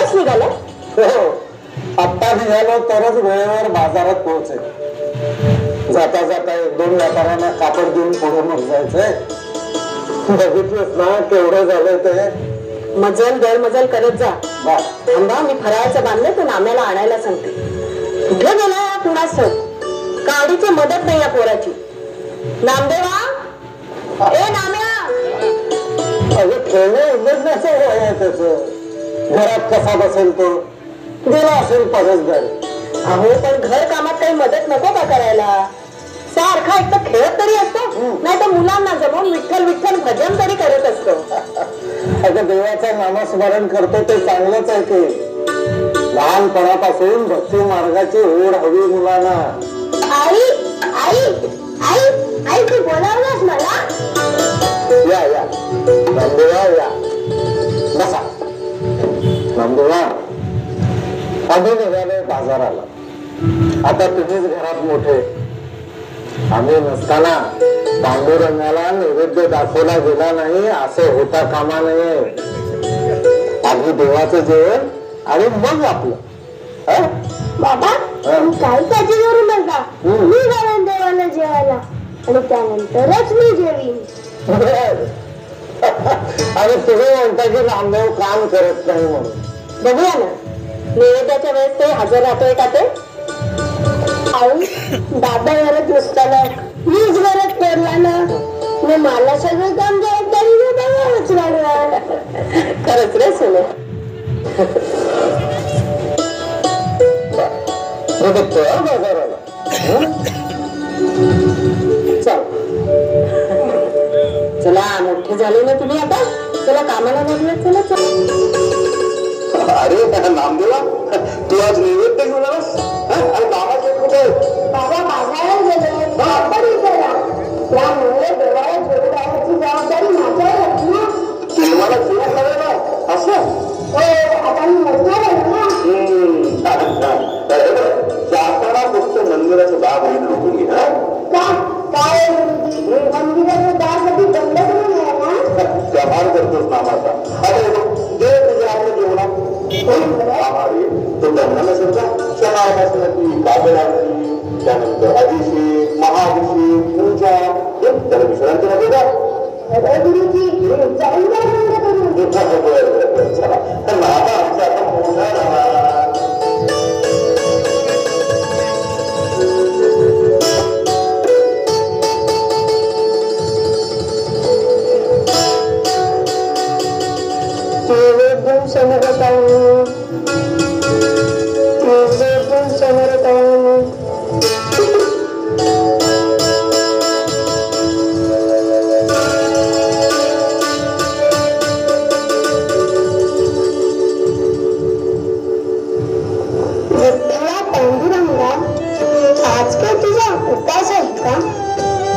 आत्ताच निघाला? हो, आत्ता निघालो तरच वेळेवर बाजारात पोहोचेल. जाता जाता 1-2 व्यापाऱ्यांना कापड देऊन पुढे मग जायचंय. बघितलंच ना केवढं झालंय ते. मजल गैरमजल करत जा. थांबा, मी फराळाचं बांधलं तर नाम्याला आणायला सांगते. कुठे गेला कुणास गाडीची मदत नाही या पोराची. नामदेवा, ए नाम्या, अगं खेळणे उघडण्याचं वय आहे त्याचं. घरात कसा बसेल तो? गेला असेल परसदारी. अहो पण घर कामात काही मदत नको का करायला? सारखा एक तर खेळत तरी असतो, नाही तर मुलांना जमून विठ्ठल विठ्ठल भजन तरी करत असतो. अगं देवाचं नामस्मरण करतो ते चांगलंच आहे की. लहानपणापासून भक्ती मार्गाची ओढ हवी मुलांना. आई आई आई आई, तू बोलावलंस मला? या या नंदुबा, या बसा. नंदुबा, आम्ही निघालोय बाजाराला. आता तुम्हीच घरात मोठे. आम्ही नसताना पांडुरंगाला नैवेद्य दाखवला गेला नाही असं होता कामा नये. आधी देवाचं जेवण आणि मग आपलं. बाबा, काय काळजी करू नका. मी घालून देवाला जेवायला आणि त्यानंतरच मी जेवीन. आणि तुम्ही म्हणता की नामदेव काम करत नाही म्हणून. बघूया ना नैवेद्याच्या वेळेस ते हजर राहतोय का ते? आई, दादा घरात नसताना मीच घरात पडला ना, मग मला सगळं काम जबाबदारी बघावंच लागणार. खरंच रे सोने. बाजाराला चल, चला मोठे झाले ना तुम्ही आता. चला कामाला लागले. चला चला. अरे नामदेवा, तू आज नैवेद्य घेऊन आलास आणि कामाचे कुठे? बाबा बाजारात गेले, त्यामुळे देवाला जेवू घालायची जबाबदारी माझ्यावर होती ना. मला जेवण करायला असं? हो, आता मी मोठा झालो ना. जाताना फक्त मंदिराचं दाब होईल लोकून घे. काय मंदिराचं दार कधी बंद करून आहे ना? व्यवहार करतोस नामाचा. अरे दे तुझ्या आपल्या जेवणात. तो दंड नसेल का? क्षणापासून कागद आरती, त्यानंतर अभिषेक, महाअभिषेक, पूजा, तर विश्रांती नको का? गुरुजी, जाऊन काय बंद करून? चला नामा आमचा आता मोठा झाला.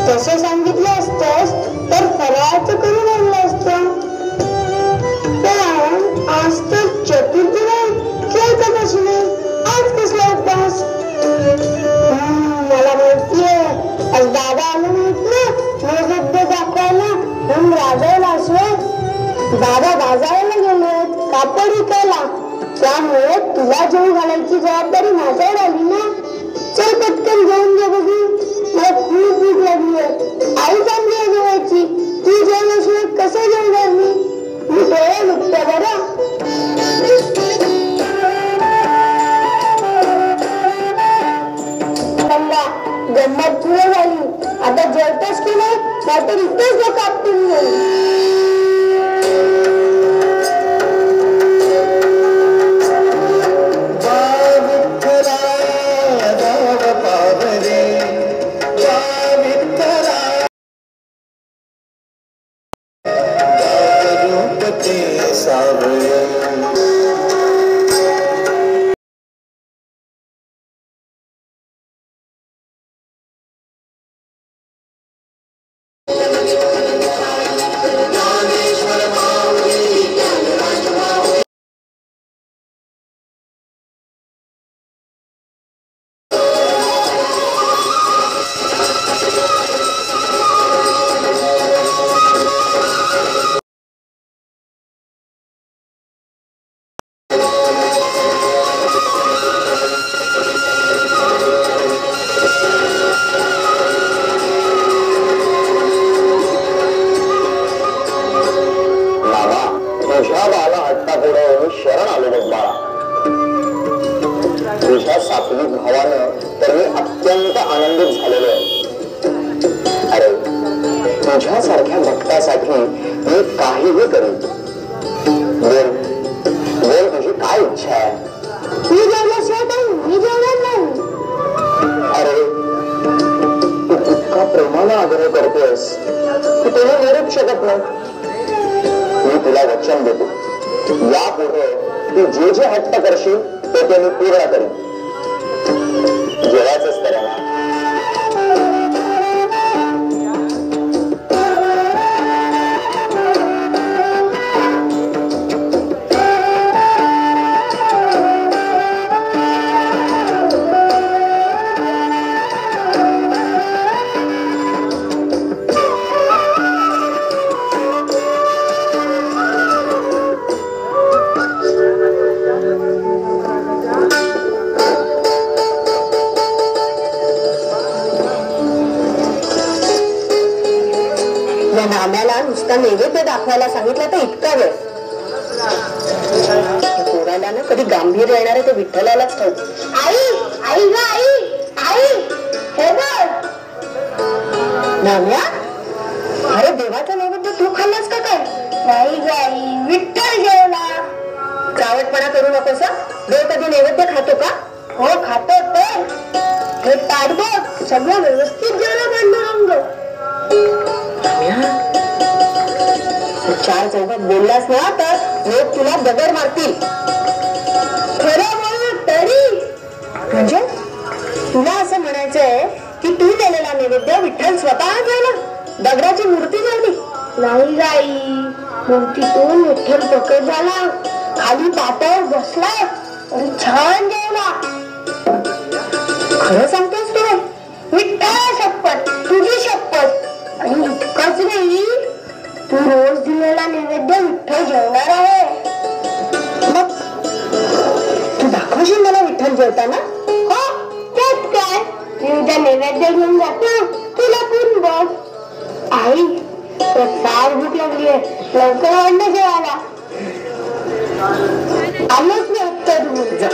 तसं सांगितलं असतंस तर फराळाचं करून आणलं असतं. पण आज तर चतुर्थी नाही बसले. आज कसला उपवास? मला माहितीये आज दादा आले नाहीत ना नैवेद्य दाखवायला म्हणून राजायला असवे. दादा बाजाराला गेलेत कापड विकायला, त्यामुळे तुला जेवू घालायची जबाबदारी माझ्यावर आली ना. चल पटकन घेऊन घे बघू, मला खूप भूक लागली आहे. आई चांगली आहे जेवायची, तू जेवल्याशिवाय कसं जेवणार मी? मी डोळे लुटते बरं. गंमत पुढे झाली. आता जेवतोस की नाही, नाहीतर इथेच लोक आपटून गेली. सावळे आहोत बाळा. तुझ्या सात्विक भावानं तर मी अत्यंत आनंदित झालेलो आहे. अरे तुझ्यासारख्या भक्तासाठी मी काहीही करेन. बोल बोल, तुझी काय इच्छा आहे? मी जेवल्याशिवाय काही मी जेवणार नाही. अरे तू इतका प्रेमाने आग्रह करतोयस की तुला निरूप शकत नाही. मी तुला वचन देतो, यापुढे तू जे जे हट्ट करशील ते मी पूर्ण करेन. जेवायचंच करा ना. या नाम्याला नुसता नैवेद्य दाखवायला सांगितलं तर इतका वेळ. पोराला ना कधी गांभीर्य येणार आहे ते विठ्ठलालाच ठाऊक. आई आई ग आई आई, हे बघ. नाम्या, अरे देवाचा नैवेद्य तू खाल्लास का काय? नाही ग आई, विठ्ठल जेवला. चावटपणा करू नकोस. देव कधी नैवेद्य खातो का? हो खातो. तर हे ताट बघ, सगळं व्यवस्थित जेवलं पांडुरंग. चार चौघात बोललास ना तर लोक तुला दगड मारतील. खरं बोल तरी. म्हणजे तुला असं म्हणायचंय की तू दिलेला नैवेद्य विठ्ठल स्वतः जेवला, दगडाची मूर्ती जेवली? नाही गाई, मूर्तीतून विठ्ठल प्रकट झाला, खाली पाटावर बसला आणि छान जेवला. खरं सांगतोस तू? विठ्ठल शपथ, तुझी शपथ. आणि इतकंच नाही, तू रोज दिलेला नैवेद्य विठ्ठल जेवणार आहे. मग तू दाखवशील मला विठ्ठल जेवताना? हो, त्यात काय. मी उद्या नैवेद्य घेऊन जातो, तुला पूर्ण बघ. आई, फार भूक लागली आहे, लवकर वाढणं जेवायला. आलोच नाही तर जा.